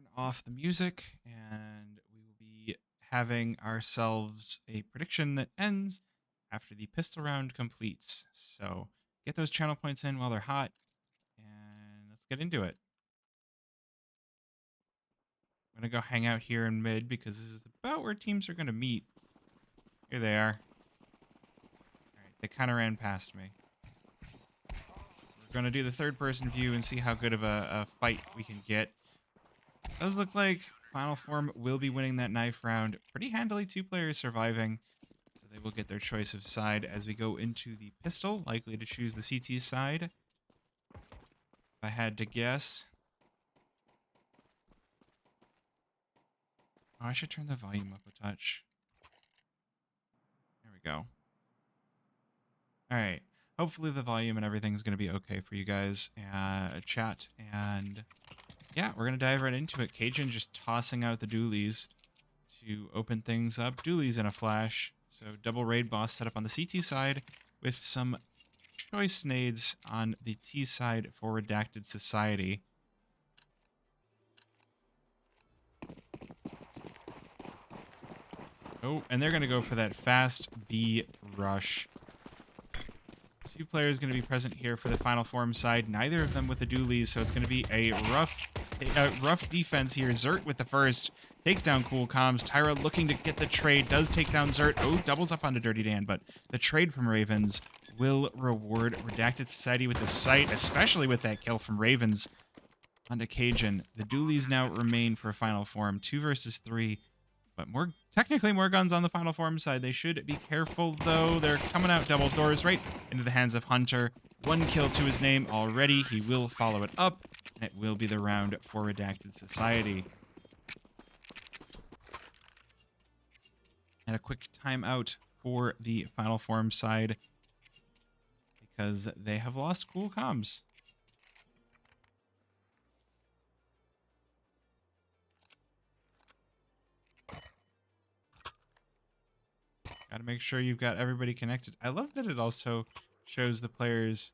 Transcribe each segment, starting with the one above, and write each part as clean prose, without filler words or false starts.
turn off the music, and we will be having ourselves a prediction that ends after the pistol round completes. So get those channel points in while they're hot, and let's get into it. I'm going to go hang out here in mid because this is about where teams are going to meet. Here they are. All right, they kind of ran past me. We're going to do the third-person view and see how good of a fight we can get. Does look like FinalForm will be winning that knife round pretty handily. 2 players surviving, so they will get their choice of side as we go into the pistol, likely to choose the CT side. If I had to guess. Oh, I should turn the volume up a touch. There we go. All right. Hopefully the volume and everything's going to be okay for you guys. Chat. And yeah, we're going to dive right into it. Cajun just tossing out the dualies to open things up. Dualies in a flash. So double raid boss set up on the CT side with some choice nades on the T side for RedactedSociety. Oh, and they're going to go for that fast B rush. 2 players going to be present here for the FinalForm side. Neither of them with the dualies, so it's going to be a rough defense here. Zert with the first. Takes down Cool Comms. Tyra looking to get the trade. Does take down Zert. Oh, doubles up onto Dirty Dan, but the trade from Ravens will reward RedactedSociety with the sight, especially with that kill from Ravens onto Cajun. The dualies now remain for FinalForm. 2 versus 3. But technically more guns on the FinalForm side. They should be careful, though. They're coming out double doors right into the hands of Hunter. 1 kill to his name already. He will follow it up, and it will be the round for RedactedSociety. And a quick timeout for the FinalForm side because they have lost Cool Comms. Gotta make sure you've got everybody connected. I love that it also shows the players'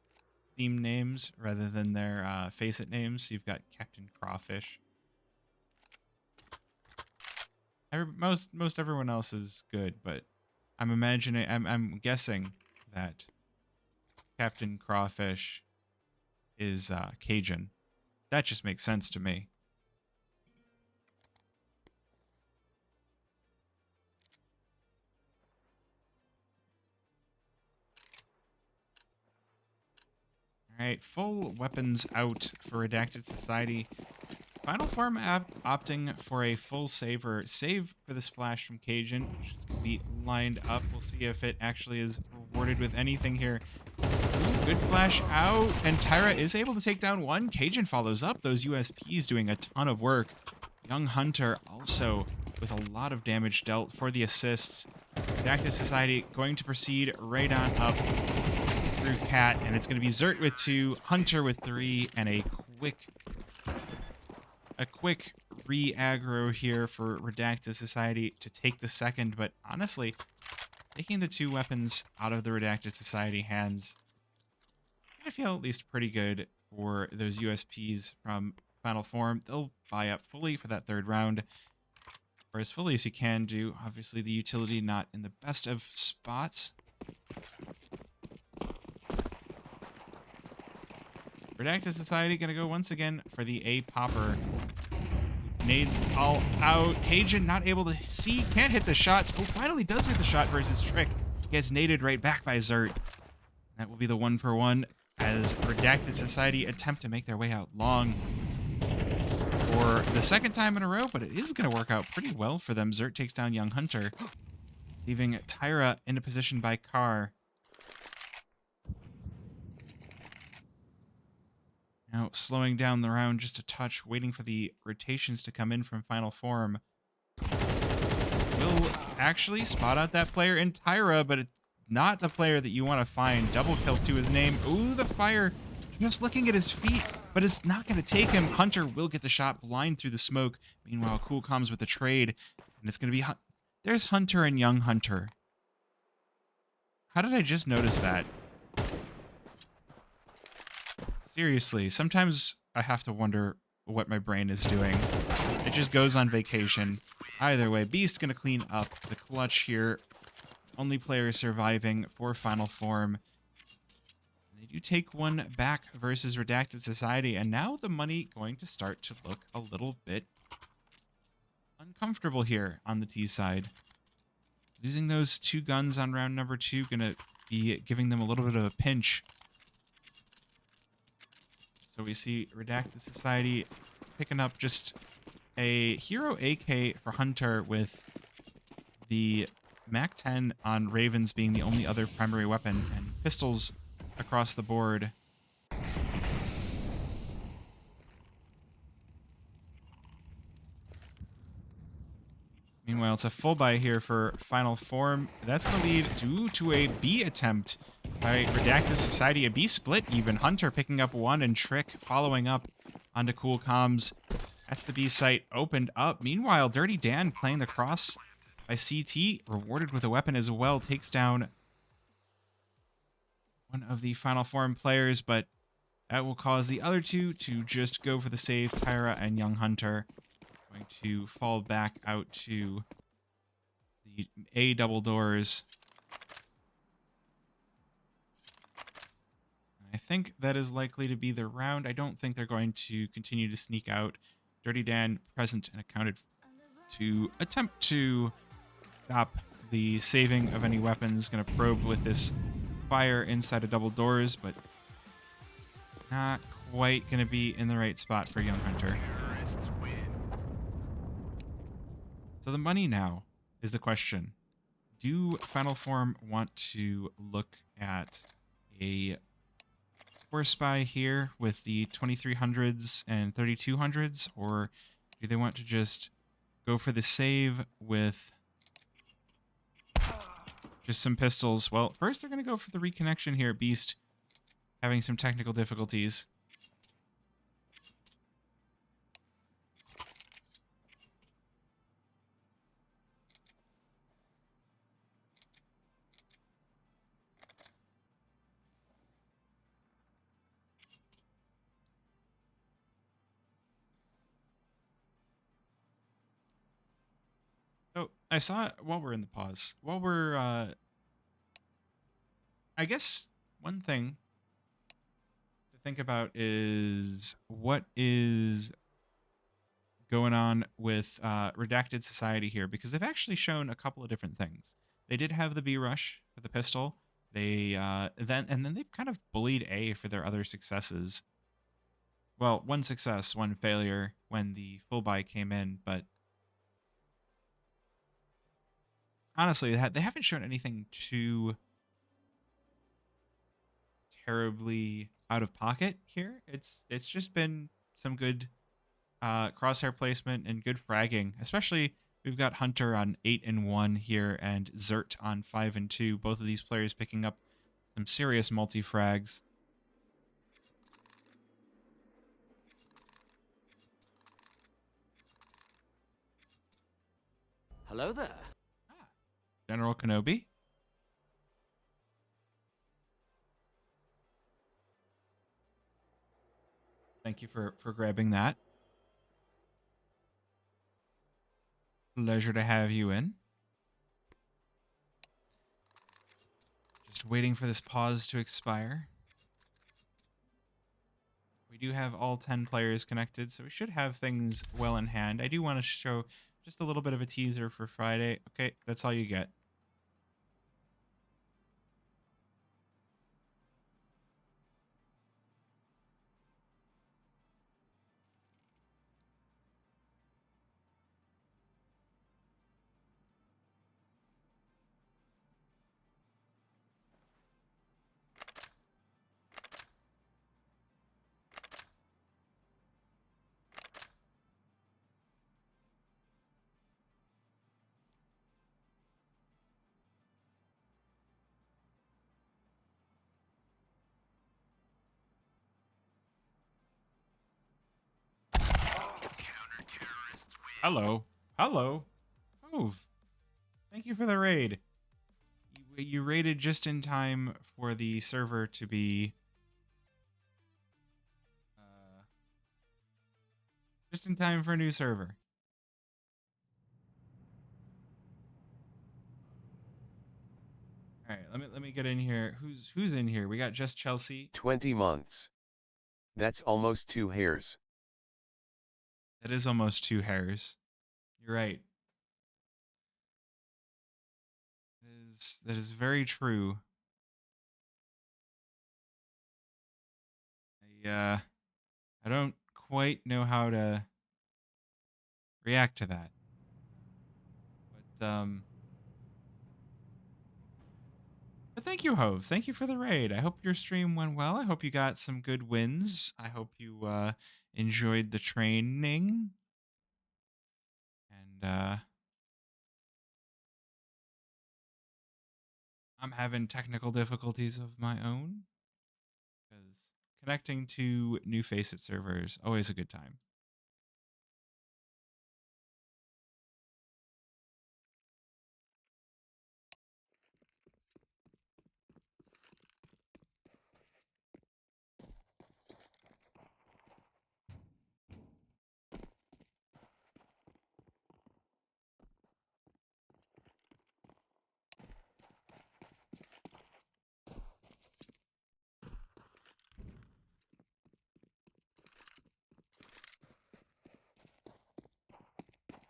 theme names rather than their face-it names. You've got Captain Crawfish. Most everyone else is good, but I'm guessing that Captain Crawfish is Cajun. That just makes sense to me. All right, full weapons out for RedactedSociety. FinalForm opting for a full save for this flash from Cajun, which is going to be lined up. We'll see if it actually is rewarded with anything here. Good flash out, and Tyra is able to take down 1. Cajun follows up. Those USPs doing a ton of work. Young Hunter also with a lot of damage dealt for the assists. RedactedSociety going to proceed right on up through Cat, and it's going to be Zert with 2, Hunter with 3, and a quick re-aggro here for RedactedSociety to take the second, but honestly, taking the 2 weapons out of the RedactedSociety hands, I feel at least pretty good for those USPs from FinalForm. They'll buy up fully for that 3rd round, or as fully as you can do. Obviously, the utility not in the best of spots. RedactedSociety going to go once again for the A popper. Nades all out. Cajun not able to see, can't hit the shots. Oh, finally does hit the shot versus Trick. Gets naded right back by Zert. That will be the 1-for-1 as RedactedSociety attempt to make their way out long for the 2nd time in a row, but it is going to work out pretty well for them. Zert takes down Young Hunter, leaving Tyra in a position by Carr. Now slowing down the round just a touch, waiting for the rotations to come in from FinalForm. Will actually spot out that player in Tyra, but it's not the player that you want to find. Double kill to his name. Ooh, the fire. Just looking at his feet, but it's not going to take him. Hunter will get the shot blind through the smoke. Meanwhile, Cool comes with the trade, and it's going to be... There's Hunter and Young Hunter. How did I just notice that? Seriously, sometimes I have to wonder what my brain is doing. It just goes on vacation. Either way, Beast going to clean up the clutch here. Only player surviving for Final Form. They do take one back versus Redacted Society, and now the money going to start to look a little bit uncomfortable here on the T side. Losing those 2 guns on round number 2 going to be giving them a little bit of a pinch. So we see Redacted Society picking up just a Hero AK for Hunter, with the MAC-10 on Ravens being the only other primary weapon, and pistols across the board. Meanwhile, it's a full buy here for Final Form. That's going to lead to a B attempt by Redacted Society. A B split even. Hunter picking up 1 and Trick following up onto Cool Comms. That's the B site opened up. Meanwhile, Dirty Dan playing the cross by CT, rewarded with a weapon as well, takes down one of the Final Form players, but that will cause the other 2 to just go for the save. Tyra and Young Hunter going to fall back out to the A double doors. I think that is likely to be the round. I don't think they're going to continue to sneak out. Dirty Dan present and accounted to attempt to stop the saving of any weapons. Going to probe with this fire inside of double doors, but not quite going to be in the right spot for Young Hunter. So the money now is the question. Do Final Form want to look at a score spy here with the 2300s and 3200s, or do they want to just go for the save with just some pistols? Well, first they're going to go for the reconnection here. Beast having some technical difficulties. So I saw, while we're in the pause, while we're, I guess one thing to think about is what is going on with Redacted Society here, because they've actually shown a couple of different things. They did have the B rush for the pistol. They then they've kind of bullied A for their other successes. Well, one success, one failure when the full buy came in, but honestly, they haven't shown anything too terribly out of pocket here. It's just been some good crosshair placement and good fragging. Especially, we've got Hunter on 8 and 1 here, and Zert on 5 and 2. Both of these players picking up some serious multi-frags. Hello there. General Kenobi. Thank you for grabbing that. Pleasure to have you in. Just waiting for this pause to expire. We do have all 10 players connected, so we should have things well in hand. I do want to show just a little bit of a teaser for Friday. Okay, that's all you get. Hello. Hello. Move. Thank you for the raid. You raided just in time for the server to be in time for a new server. All right, let me get in here. Who's in here? We got just Chelsea. 20 months. That's almost 2 hairs. That is almost 2 hairs. You're right. That is very true. I don't quite know how to react to that. But thank you, Hove. Thank you for the raid. I hope your stream went well. I hope you got some good wins. I hope you enjoyed the training. And I'm having technical difficulties of my own because connecting to new Faceit servers always a good time.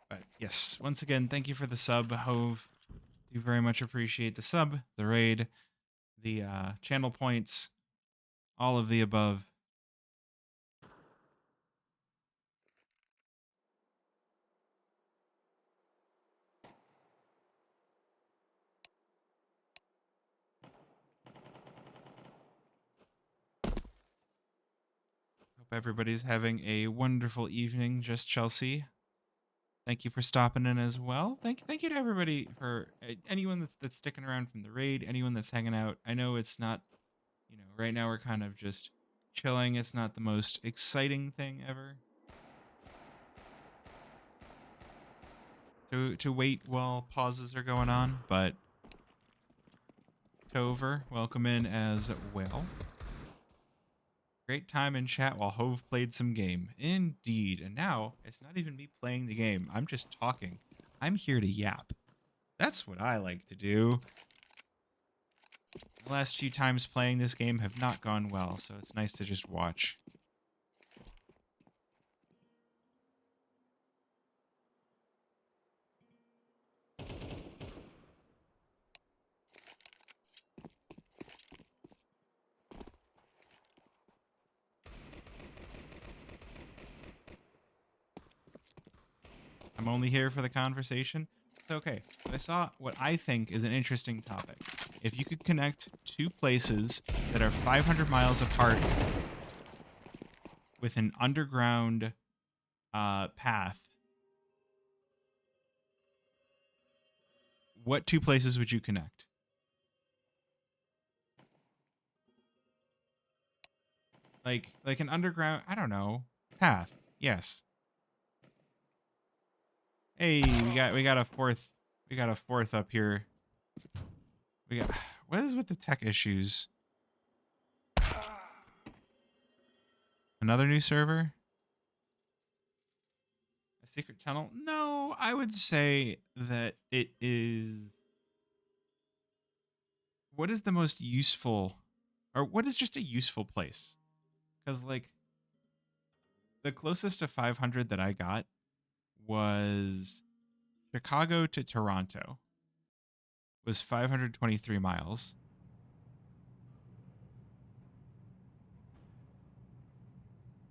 But yes, once again, thank you for the sub, Hove. Do very much appreciate the sub, the raid, the channel points, all of the above. Hope everybody's having a wonderful evening. Just Chelsea. Thank you for stopping in as well. Thank you to everybody for anyone that's sticking around from the raid, anyone that's hanging out. I know it's not, right now we're kind of just chilling. It's not the most exciting thing ever. To wait while pauses are going on, but Tover, welcome in as well. Great time in chat while Hove played some game. Indeed. And now, it's not even me playing the game. I'm just talking. I'm here to yap. That's what I like to do. The last few times playing this game have not gone well, so it's nice to just watch. I'm only here for the conversation. It's okay. I saw what I think is an interesting topic. If you could connect two places that are 500 miles apart with an underground path, what two places would you connect? Like an underground, I don't know, path. Yes. Hey, we got a fourth up here. We got what is with the tech issues? Another new server? A secret tunnel? No, I would say that it is. What is the most useful, or what is just a useful place? Because like the closest to 500 that I got was Chicago to Toronto. Was 523 miles.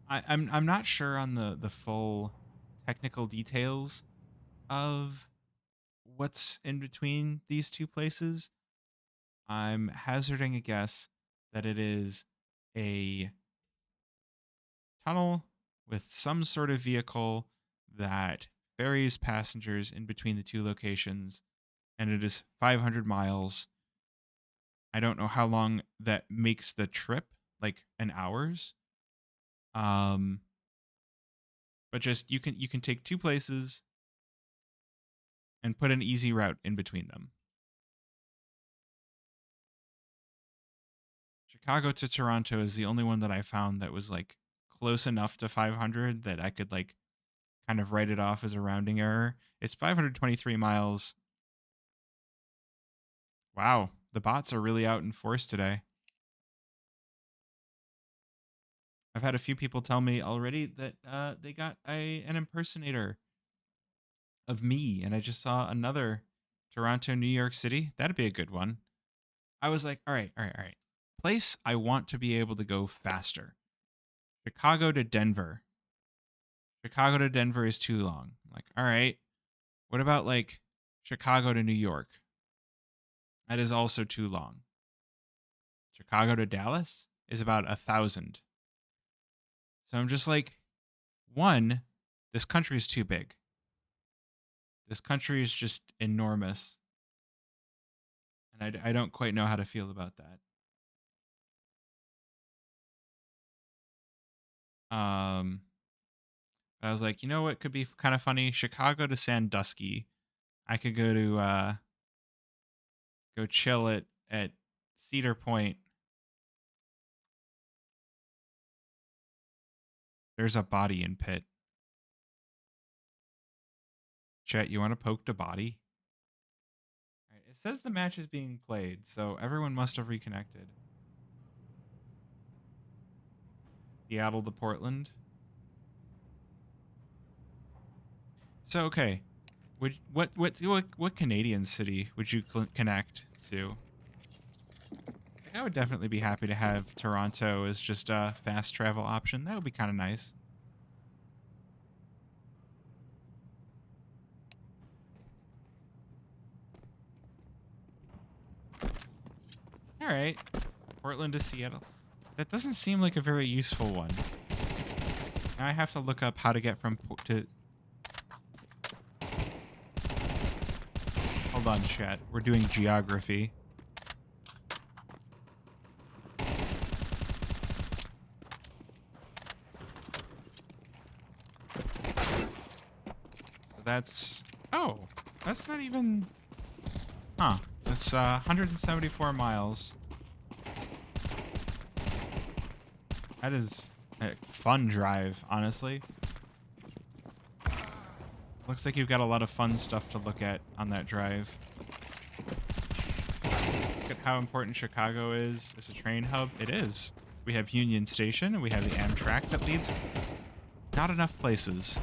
I'm not sure on the full technical details of what's in between these two places. I'm hazarding a guess that it is a tunnel with some sort of vehicle that ferries passengers in between the two locations, and it is 500 miles. I don't know how long that makes the trip, like an hours. But just you can take two places and put an easy route in between them. Chicago to Toronto is the only one that I found that was like close enough to 500 that I could like kind of write it off as a rounding error. It's 523 miles. Wow, the bots are really out in force today. I've had a few people tell me already that they got an impersonator of me, and I just saw another Toronto, New York City. That'd be a good one. I was like, all right. Place I want to be able to go faster. Chicago to Denver. Chicago to Denver is too long. I'm like, all right. What about like Chicago to New York? That is also too long. Chicago to Dallas is about 1,000. So I'm just like, one, this country is too big. This country is just enormous. And I don't quite know how to feel about that. I was like, you know what could be kind of funny? Chicago to Sandusky. I could go to go chill at Cedar Point. There's a body in pit. Chet, you want to poke the body? All right, it says the match is being played, so everyone must have reconnected. Seattle to Portland. So okay, what Canadian city would you connect to? I would definitely be happy to have Toronto as just a fast travel option. That would be kind of nice. All right, Portland to Seattle. That doesn't seem like a very useful one. Now I have to look up how to get from to. Hold on, chat. We're doing geography. That's... Oh, that's not even... Huh. That's 174 miles. That is a fun drive, honestly. Looks like you've got a lot of fun stuff to look at on that drive. Look at how important Chicago is as a train hub. It is. We have Union Station, and we have the Amtrak that leads. Not enough places.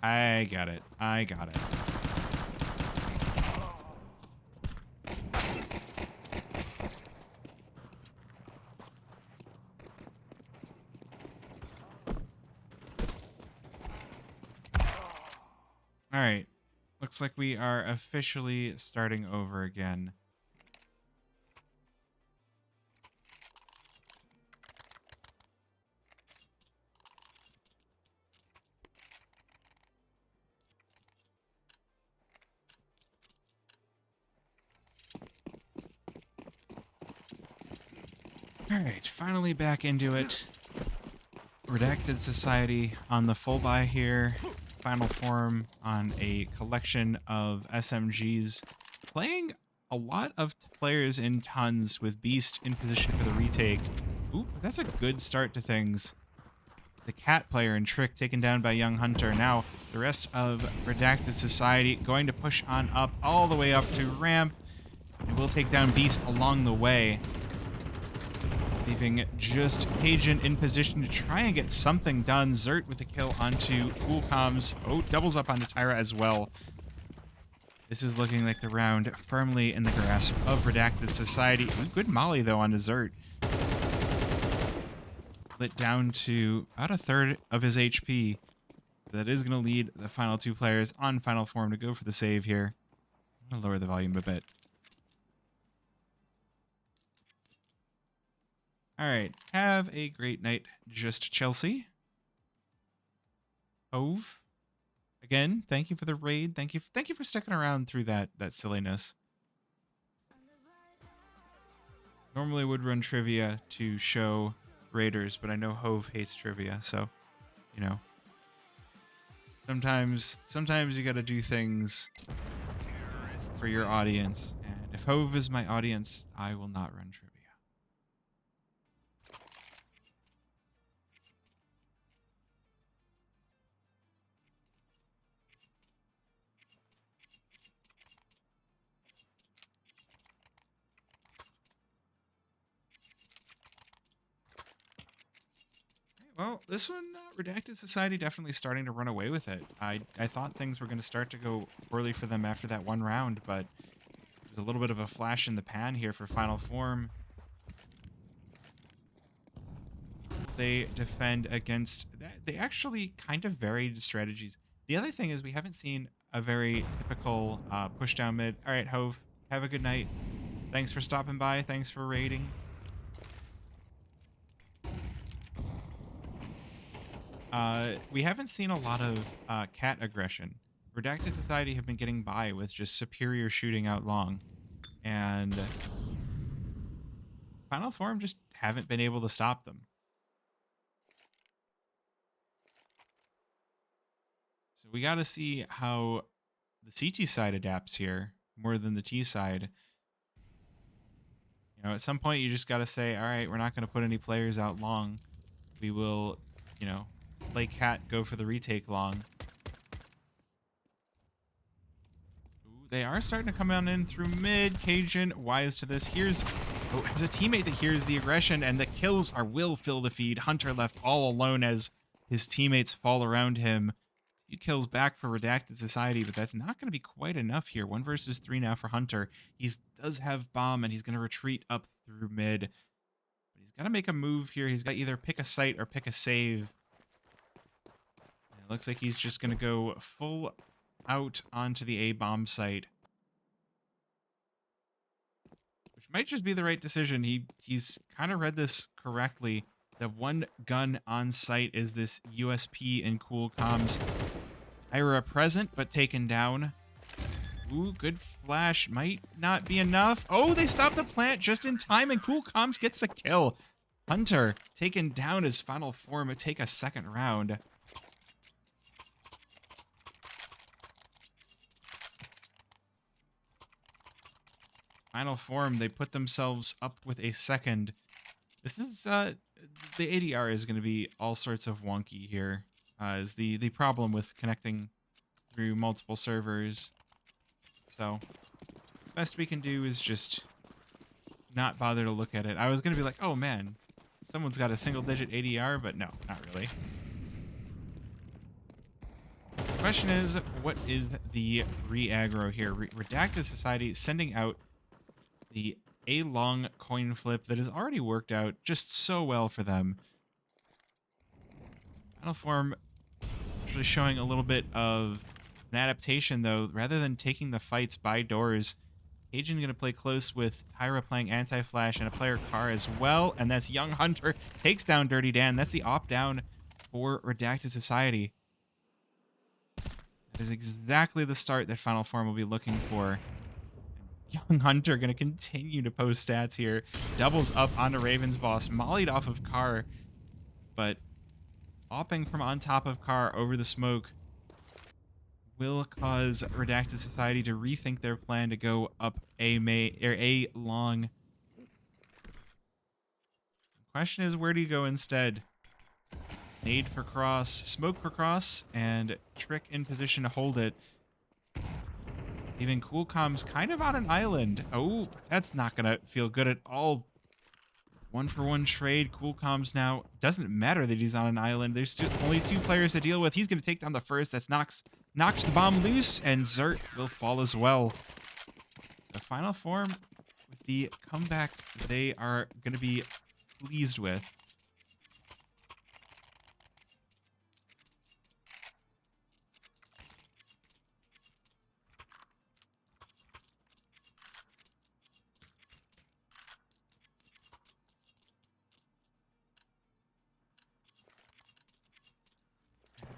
I got it. I got it. All right. Looks like we are officially starting over again. All right, finally back into it. Redacted Society on the full buy here. FinalForm on a collection of SMGs. Playing a lot of players in tons with Beast in position for the retake. Ooh, that's a good start to things. The Cat player and Trick taken down by Young Hunter. Now the rest of Redacted Society going to push on up all the way up to ramp. And we'll take down Beast along the way. Leaving just Cajun in position to try and get something done. Zert with a kill onto Coolcoms. Oh, doubles up onto Tyra as well. This is looking like the round firmly in the grasp of Redacted Society. Ooh, good molly, though, onto Zert. Lit down to about a third of his HP. That is going to lead the final two players on FinalForm to go for the save here. I'm going to lower the volume a bit. All right, have a great night, Just Chelsea. Hove. Again, thank you for the raid. Thank you for sticking around through that silliness. Normally would run trivia to show raiders, but I know Hove hates trivia, so you know. Sometimes you got to do things for your audience, and If Hove is my audience, I will not run trivia. Well, this one, Redacted Society definitely starting to run away with it. I thought things were going to start to go poorly for them after that one round, but there's a little bit of a flash in the pan here for Final Form. They defend against that. They actually kind of varied strategies. The other thing is we haven't seen a very typical push down mid. All right, Hove, have a good night. Thanks for stopping by. Thanks for raiding. We haven't seen a lot of cat aggression. Redacted Society have been getting by with just superior shooting out long. And Final Form just haven't been able to stop them. So we got to see how the CT side adapts here more than the T side. You know, at some point you just got to say, all right, we're not going to put any players out long. We will, you know, play cat, go for the retake long. Ooh, they are starting to come on in through mid. Cajun, wise to this. Here's a teammate that hears the aggression, and the kills will fill the feed. Hunter left all alone as his teammates fall around him. 2 kills back for Redacted Society, but that's not going to be quite enough here. 1 versus 3 now for Hunter. He does have bomb, and he's going to retreat up through mid. But he's got to make a move here. He's got to either pick a site or pick a save. And it looks like he's just going to go full out onto the A bomb site, which might just be the right decision. He's kind of read this correctly. The one gun on site is this USP and cool comms. Ira present, but taken down. Ooh, good flash. Might not be enough. Oh, they stopped the plant just in time, and cool comms gets the kill. Hunter taken down as Final Form to take a second round. Final Form, they put themselves up with a second. This is, the ADR is going to be all sorts of wonky here. Is the problem with connecting through multiple servers. So, best we can do is just not bother to look at it. I was going to be like, oh man, someone's got a single-digit ADR, but no, not really. The question is, what is the re-aggro here? Redacted Society sending out the A-long coin flip that has already worked out just so well for them. Final Form actually showing a little bit of an adaptation, though. Rather than taking the fights by doors, Cajun going to play close with Tyra playing anti-flash and a player car as well. And that's Young Hunter takes down Dirty Dan. That's the opt-down for Redacted Society. That is exactly the start that Final Form will be looking for. Young Hunter going to continue to post stats here. Doubles up onto Raven's boss. Mollied off of car. But hopping from on top of car over the smoke will cause Redacted Society to rethink their plan to go up A long. The question is, where do you go instead? Nade for cross, smoke for cross, and trick in position to hold it. Even Cool Comms kind of on an island. Oh, that's not going to feel good at all. 1-for-1 trade. Cool Comms now. Doesn't matter that he's on an island. There's only 2 players to deal with. He's going to take down the first. That's knocks the bomb loose, and Zert will fall as well. So Final Form with the comeback they are going to be pleased with.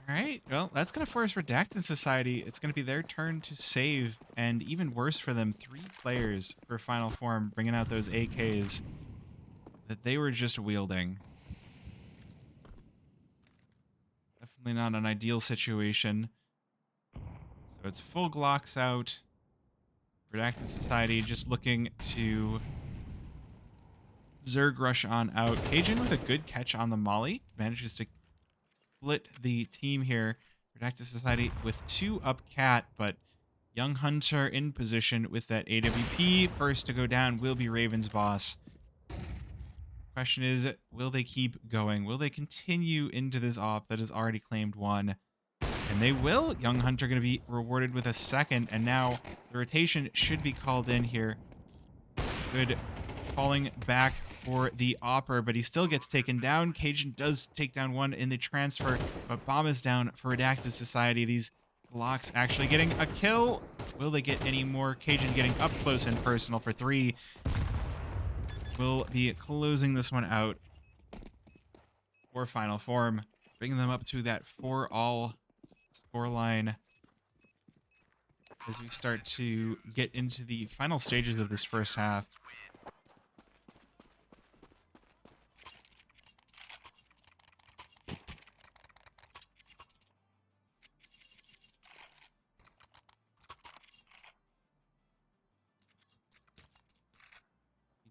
All right, well, that's going to force Redacted Society. It's going to be their turn to save, and even worse for them, 3 players for Final Form, bringing out those AKs that they were just wielding. Definitely not an ideal situation. So it's full Glocks out. Redacted Society just looking to Zerg rush on out. Cajun with a good catch on the Molly. Manages to split the team here. Redacted Society with 2 up cat, but Young Hunter in position with that AWP. First to go down will be Raven's boss. Question is, will they keep going? Will they continue into this op that has already claimed 1? And they will. Young Hunter going to be rewarded with a 2nd, and now the rotation should be called in here. Good falling back for the Opper, but he still gets taken down. Cajun does take down 1 in the transfer, but bomb is down for Redacted Society. These Glocks actually getting a kill. Will they get any more? Cajun getting up close and personal for 3. Will be closing this one out for Final Form, bringing them up to that 4-all scoreline as we start to get into the final stages of this first half.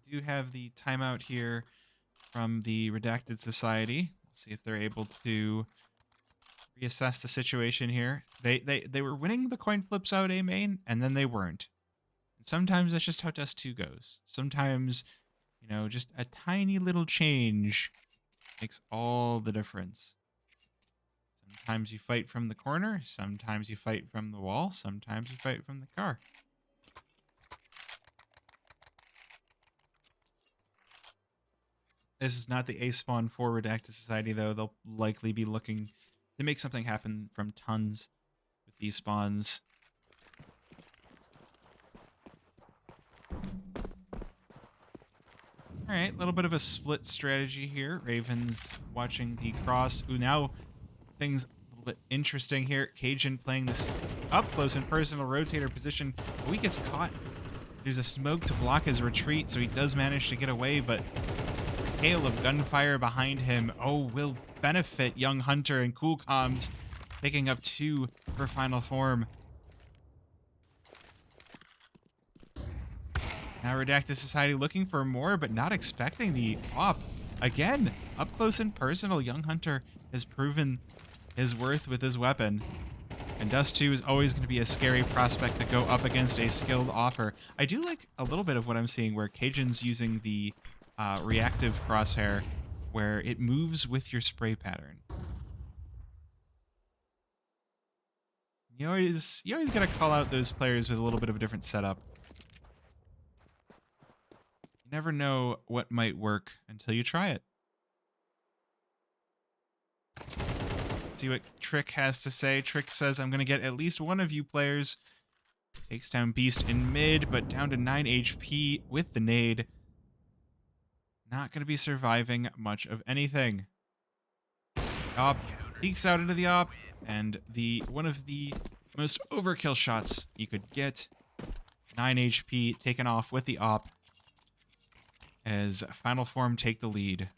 We do have the timeout here from the Redacted Society. We'll see if they're able to reassess the situation here. They were winning the coin flips out A main, and then they weren't. And sometimes that's just how Dust2 goes. Sometimes, you know, just a tiny little change makes all the difference. Sometimes you fight from the corner, sometimes you fight from the wall, sometimes you fight from the car. This is not the A spawn for Redacted Society, though. They'll likely be looking to make something happen from tons with these spawns. All right, a little bit of a split strategy here. Ravens watching the cross. Ooh, now things a little bit interesting here. Cajun playing this up close and personal rotator position. Oh, he gets caught. There's a smoke to block his retreat, so he does manage to get away, but hail of gunfire behind him. Oh, will benefit Young Hunter and Cool Comms, picking up 2 for Final Form. Now Redacted Society looking for more, but not expecting the op. Again, up close and personal, Young Hunter has proven his worth with his weapon. And Dust2 is always going to be a scary prospect to go up against a skilled offer. I do like a little bit of what I'm seeing where Cajun's using the reactive crosshair, where it moves with your spray pattern. You always got to call out those players with a little bit of a different setup. You never know what might work until you try it. See what Trick has to say. Trick says, I'm going to get at least one of you players. Takes down Beast in mid, but down to 9 HP with the nade. Not going to be surviving much of anything. Op peeks out into the op, and one of the most overkill shots you could get. 9 HP taken off with the op as Final Form take the lead.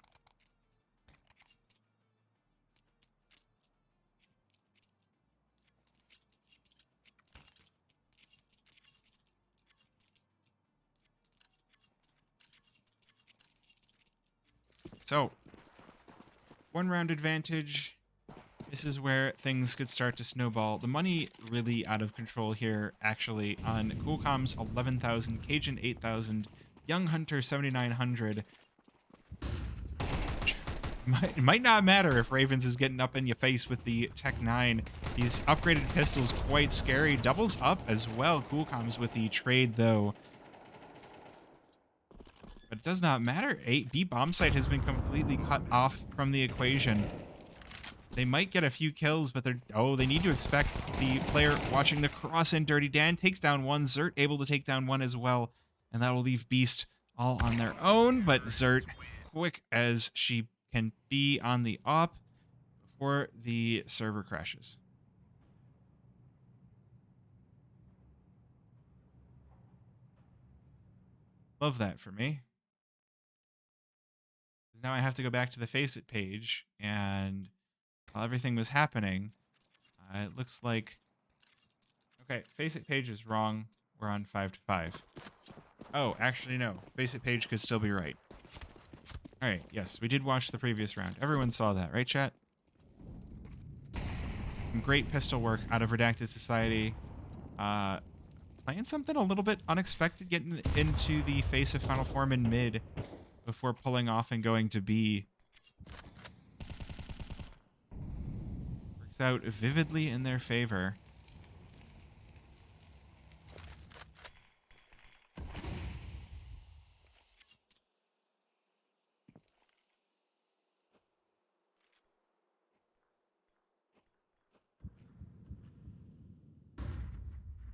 So, 1 round advantage. This is where things could start to snowball. The money really out of control here, actually, on Coolcom's 11,000, Cajun 8,000, Young Hunter 7,900. It might not matter if Ravens is getting up in your face with the Tech 9. These upgraded pistols quite scary. Doubles up as well. Coolcom's with the trade, though. But it does not matter. B bomb site has been completely cut off from the equation. They might get a few kills, but they need to expect the player watching the cross in. Dirty Dan takes down 1. Zert able to take down 1 as well. And that will leave Beast all on their own. But Zert, quick as she can be on the op before the server crashes. Love that for me. Now I have to go back to the Faceit page, and while everything was happening, it looks like... Okay, Faceit page is wrong. We're on 5 to 5. Oh, actually, no. Basic page could still be right. All right, yes, we did watch the previous round. Everyone saw that, right, chat? Some great pistol work out of Redacted Society. Playing something a little bit unexpected, getting into the face of Final Form in mid before pulling off and going to B. Works out vividly in their favor.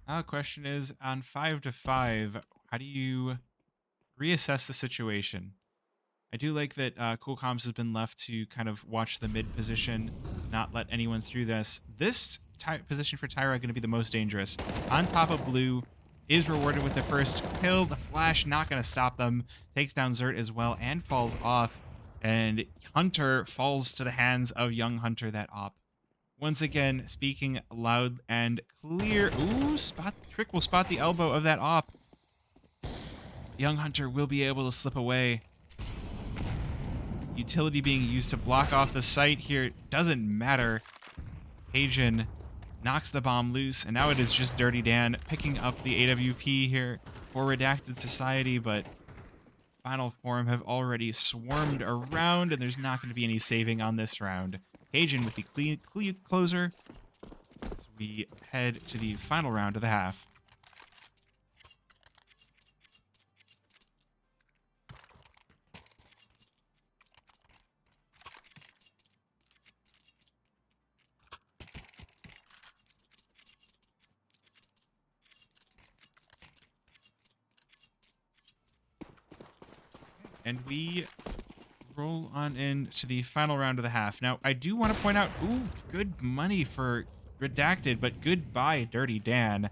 Now the question is, on 5 to 5, how do you reassess the situation? I do like that Cool Comms has been left to kind of watch the mid position, not let anyone through this. This position for Tyra going to be the most dangerous. On top of blue, is rewarded with the first kill. The flash not going to stop them. Takes down Zert as well and falls off. And Hunter falls to the hands of young Hunter, that op. Once again, speaking loud and clear. Ooh, Trick will spot the elbow of that op. Young Hunter will be able to slip away. Utility being used to block off the site here. Doesn't matter. Cajun knocks the bomb loose, and now it is just Dirty Dan picking up the AWP here for Redacted Society, but Final Form have already swarmed around, and there's not going to be any saving on this round. Cajun with the clean closer as we head to the final round of the half. And we roll on into the final round of the half. Now, I do want to point out, ooh, good money for Redacted, but goodbye, Dirty Dan.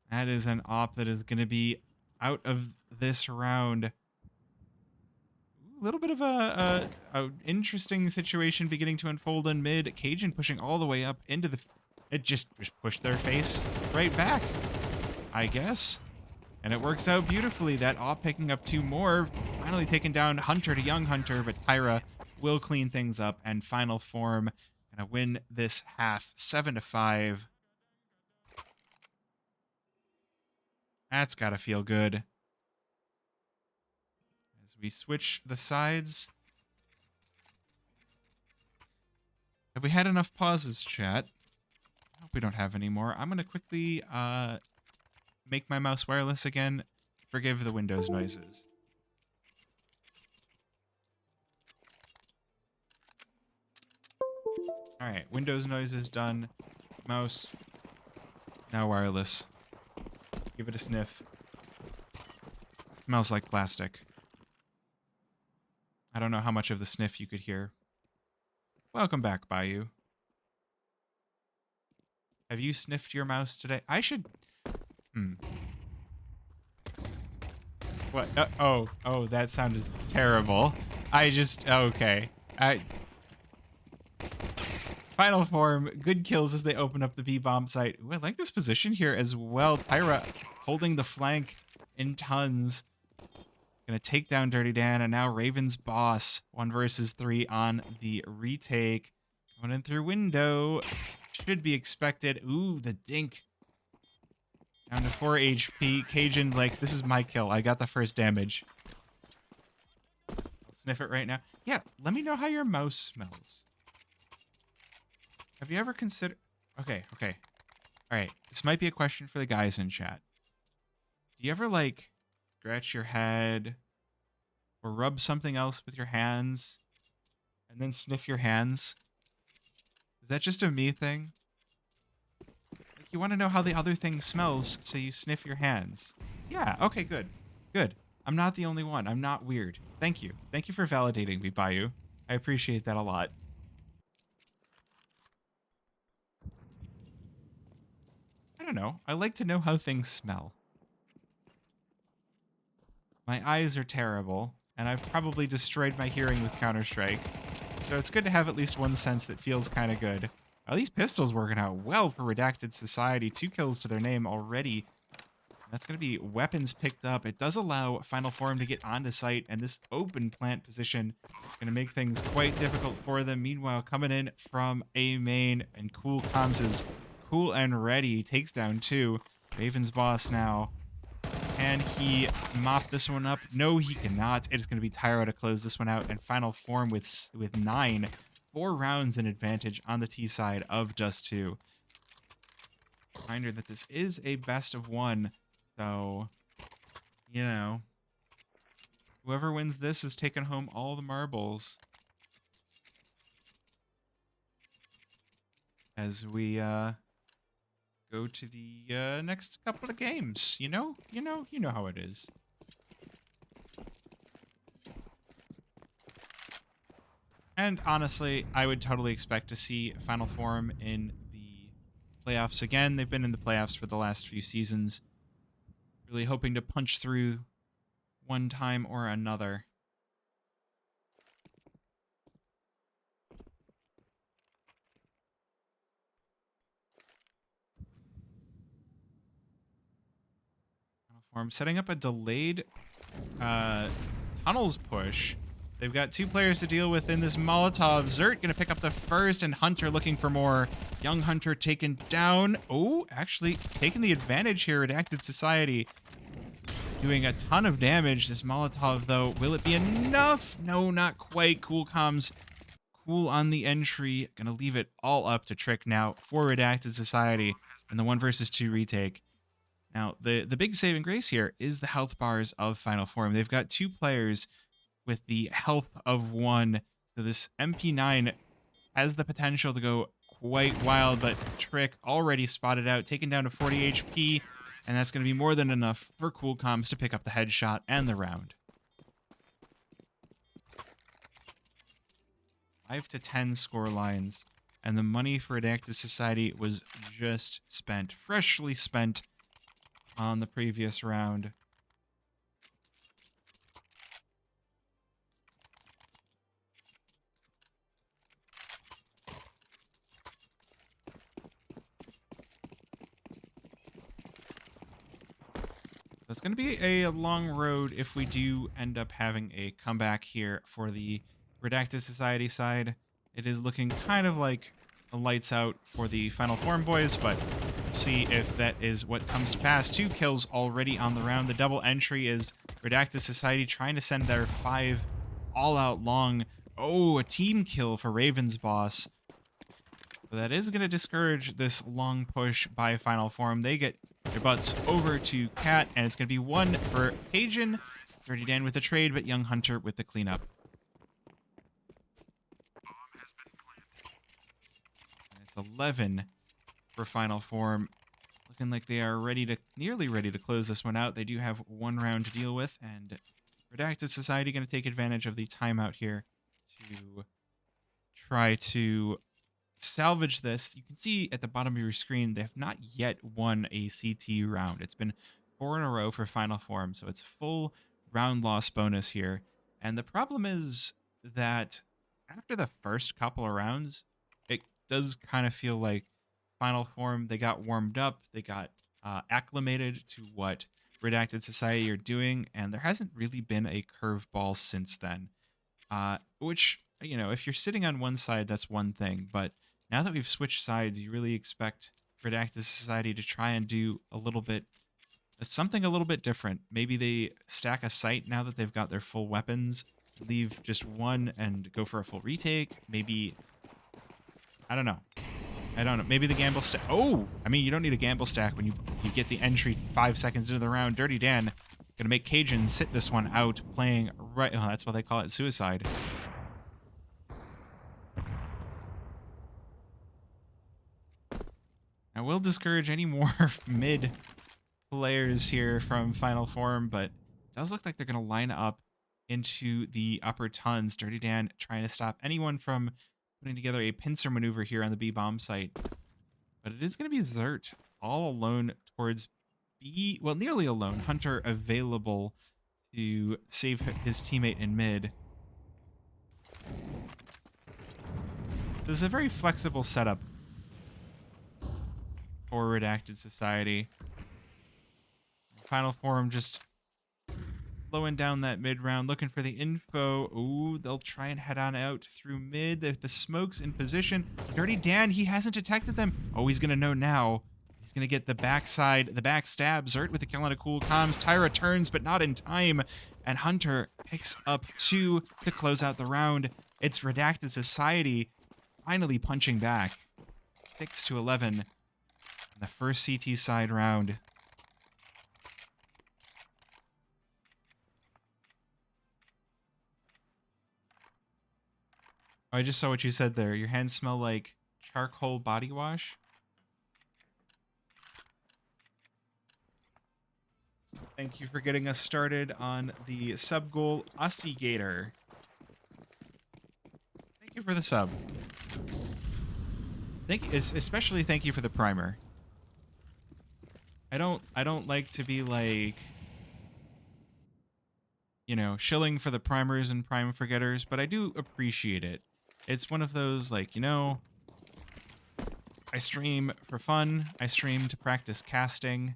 That is an op that is going to be out of this round. A little bit of a interesting situation beginning to unfold in mid. Cajun pushing all the way up into the... It just pushed their face right back, I guess. And it works out beautifully. That op picking up 2 more. Finally taking down Hunter to young Hunter, but Tyra will clean things up, and Final Form gonna win this half 7 to 5. That's gotta feel good. As we switch the sides. Have we had enough pauses, chat? I hope we don't have any more. I'm gonna quickly make my mouse wireless again. Forgive the Windows noises. Alright, Windows noises done. Mouse. Now wireless. Give it a sniff. Smells like plastic. I don't know how much of the sniff you could hear. Welcome back, Bayou. Have you sniffed your mouse today? I should... What? Oh, that sounded terrible. Okay. Final Form, good kills as they open up the B-bomb site. Ooh, I like this position here as well. Tyra holding the flank in tons. Gonna take down Dirty Dan, and now Raven's boss. 1 versus 3 on the retake. Going in through window. Should be expected. Ooh, the dink. Down to 4 HP. Cajun, like, this is my kill. I got the first damage. I'll sniff it right now. Yeah, let me know how your mouse smells. Have you ever considered... Okay. All right, this might be a question for the guys in chat. Do you ever, like, scratch your head or rub something else with your hands and then sniff your hands? Is that just a me thing? Like, you want to know how the other thing smells, so you sniff your hands. Yeah, okay, good. I'm not the only one. I'm not weird. Thank you. Thank you for validating me, Bayou. I appreciate that a lot. I don't know. I like to know how things smell. My eyes are terrible, and I've probably destroyed my hearing with Counter-Strike. So it's good to have at least one sense that feels kind of good. Oh, these pistols working out well for Redacted Society. 2 kills to their name already. That's going to be weapons picked up. It does allow FinalForm to get onto site, and this open plant position is going to make things quite difficult for them. Meanwhile, coming in from A main, and Cool Comms is cool and ready. Takes down 2. Raven's boss now. Can he mop this one up? No, he cannot. It is going to be Tyro to close this one out, and FinalForm with 9. 4 rounds in advantage on the T side of Dust2. Reminder that this is a best of 1. So, you know, whoever wins this is taking home all the marbles. As we go to the next couple of games. You know how it is. And honestly, I would totally expect to see FinalForm in the playoffs again. They've been in the playoffs for the last few seasons. Really hoping to punch through one time or another. FinalForm setting up a delayed tunnels push. They've got 2 players to deal with in this Molotov. Zert gonna pick up the first, and Hunter looking for more. Young Hunter taken down. Oh, actually taking the advantage here. Redacted Society doing a ton of damage. This Molotov, though, will it be enough? No, not quite. Cool Comms, cool on the entry. Gonna leave it all up to Trick now for Redacted Society in the 1 versus 2 retake. Now, the big saving grace here is the health bars of FinalForm. They've got 2 players with the health of 1. So this MP9 has the potential to go quite wild, but Trick already spotted out, taken down to 40 HP, and that's going to be more than enough for Cool Comms to pick up the headshot and the round. 5-10 score lines, and the money for Redacted Society was just spent, freshly spent on the previous round. It's going to be a long road if we do end up having a comeback here for the Redacted Society side. It is looking kind of like the lights out for the FinalForm boys, but we'll see if that is what comes to pass. 2 kills already on the round. The double entry is Redacted Society trying to send their 5 all-out long. Oh, a team kill for Raven's boss. But that is going to discourage this long push by FinalForm. They get their butts over to Cat, and it's going to be 1 for Cajun. Dirty Dan with the trade, but Young Hunter with the cleanup. And it's 11 for FinalForm. Looking like they are nearly ready to close this one out. They do have 1 round to deal with, and Redacted Society going to take advantage of the timeout here to try to salvage this. You can see at the bottom of your screen, they have not yet won a CT round. It's been 4 in a row for FinalForm, so it's full round loss bonus here. And the problem is that after the first couple of rounds, it does kind of feel like FinalForm, they got warmed up, they got acclimated to what Redacted Society are doing, and there hasn't really been a curveball since then. Which, you know, if you're sitting on one side, that's one thing, but now that we've switched sides, you really expect Redacted Society to try and do something a little bit different. Maybe they stack a site now that they've got their full weapons, leave just 1 and go for a full retake. Maybe, I don't know. Maybe the gamble stack. Oh, I mean, you don't need a gamble stack when you get the entry 5 seconds into the round. Dirty Dan gonna make Cajun sit this one out, playing right. Oh, that's what they call it, suicide. I will discourage any more mid players here from FinalForm, but it does look like they're going to line up into the upper tons. Dirty Dan trying to stop anyone from putting together a pincer maneuver here on the B bomb site. But it is going to be Zert all alone towards B. Well, nearly alone. Hunter available to save his teammate in mid. This is a very flexible setup for Redacted Society. FinalForm just slowing down that mid round, looking for the info. Ooh, they'll try and head on out through mid. If the smoke's in position, Dirty Dan, he hasn't detected them. Oh, he's gonna know now. He's gonna get the backside, the back stab. Zert with the kill on a cool comms. Tyra turns, but not in time. And Hunter picks up 2 to close out the round. It's Redacted Society finally punching back. 6-11 in the first CT side round. Oh, I just saw what you said there. Your hands smell like charcoal body wash. Thank you for getting us started on the sub goal, Gator. Thank you for the sub. Especially thank you for the primer. I don't like to be like, you know, shilling for the primers and prime forgetters, but I do appreciate it. It's one of those, like, you know, I stream for fun. I stream to practice casting.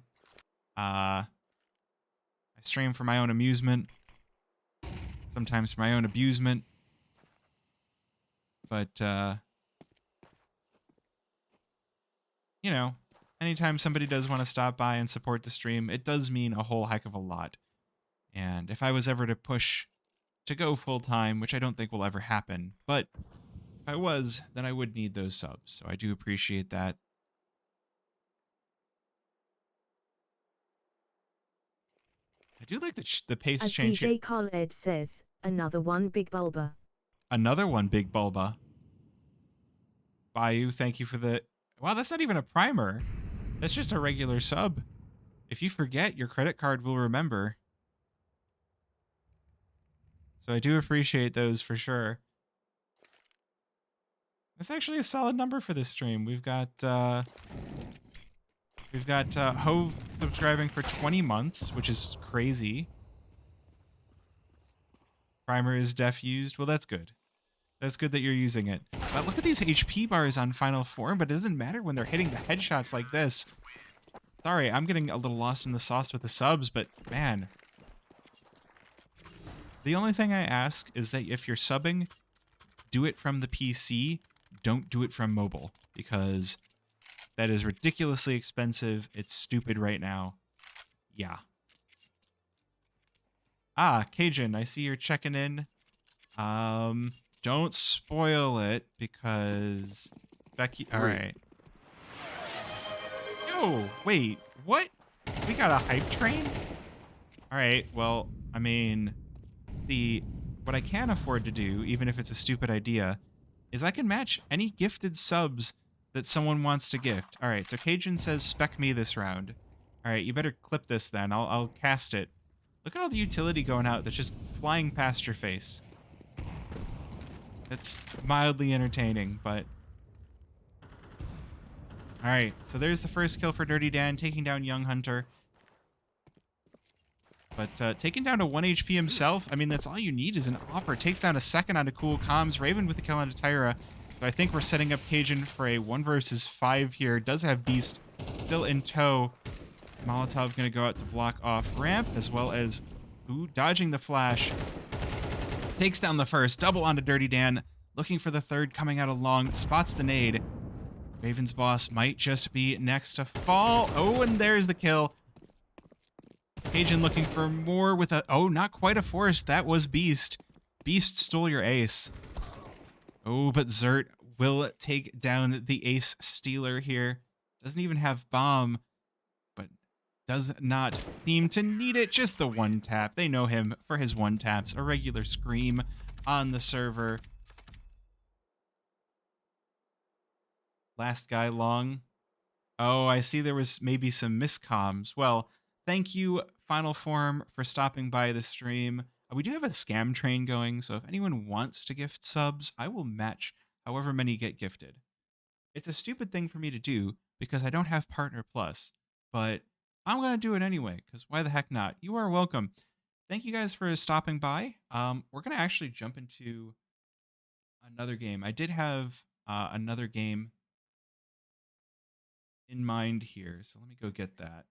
I stream for my own amusement. Sometimes for my own abusement. But, you know, anytime somebody does want to stop by and support the stream, it does mean a whole heck of a lot. And if I was ever to push to go full-time, which I don't think will ever happen, but if I was, then I would need those subs. So I do appreciate that. I do like the pace As change. DJ Khaled says, another one big bulba. Another one big bulba. Bayou, thank you for the... Wow, that's not even a primer. That's just a regular sub. If you forget, your credit card will remember. So I do appreciate those for sure. That's actually a solid number for this stream. We've got Hove subscribing for 20 months, which is crazy. Primer is def used. Well, that's good. That's good that you're using it. But look at these HP bars on FinalForm, but it doesn't matter when they're hitting the headshots like this. Sorry, I'm getting a little lost in the sauce with the subs, but man. The only thing I ask is that if you're subbing, do it from the PC. Don't do it from mobile, because that is ridiculously expensive. It's stupid right now. Yeah. Ah, Cajun, I see you're checking in. Don't spoil it, because Becky... Alright. Yo, wait, what? We got a hype train? Alright, well, I mean, what I can afford to do, even if it's a stupid idea, is I can match any gifted subs that someone wants to gift. Alright, so Cajun says spec me this round. Alright, you better clip this then. I'll cast it. Look at all the utility going out that's just flying past your face. It's mildly entertaining, but... Alright, so there's the first kill for Dirty Dan, taking down Young Hunter. But taking down to 1 HP himself, I mean, that's all you need is an Opper. Takes down a second onto Cool Comms. Raven with the kill onto Tyra. So I think we're setting up Cajun for a 1 versus 5 here. Does have Beast still in tow. Molotov going to go out to block off ramp, as well as dodging the flash. Takes down the first. Double onto Dirty Dan. Looking for the third, coming out along. Spots the nade. Raven's boss might just be next to fall. Oh, and there's the kill. Cajun looking for more with a... Oh, not quite a force. That was Beast. Beast stole your ace. Oh, but Zert will take down the ace stealer here. Doesn't even have bomb, but does not seem to need it. Just the one tap. They know him for his one taps. A regular scream on the server. Last guy long. Oh, I see there was maybe some miscomms. Well, thank you, FinalForm, for stopping by the stream. We do have a scam train going, so if anyone wants to gift subs, I will match however many get gifted. It's a stupid thing for me to do because I don't have Partner Plus, but I'm going to do it anyway, because why the heck not? You are welcome. Thank you guys for stopping by. We're going to actually jump into another game. I did have another game in mind here. So let me go get that.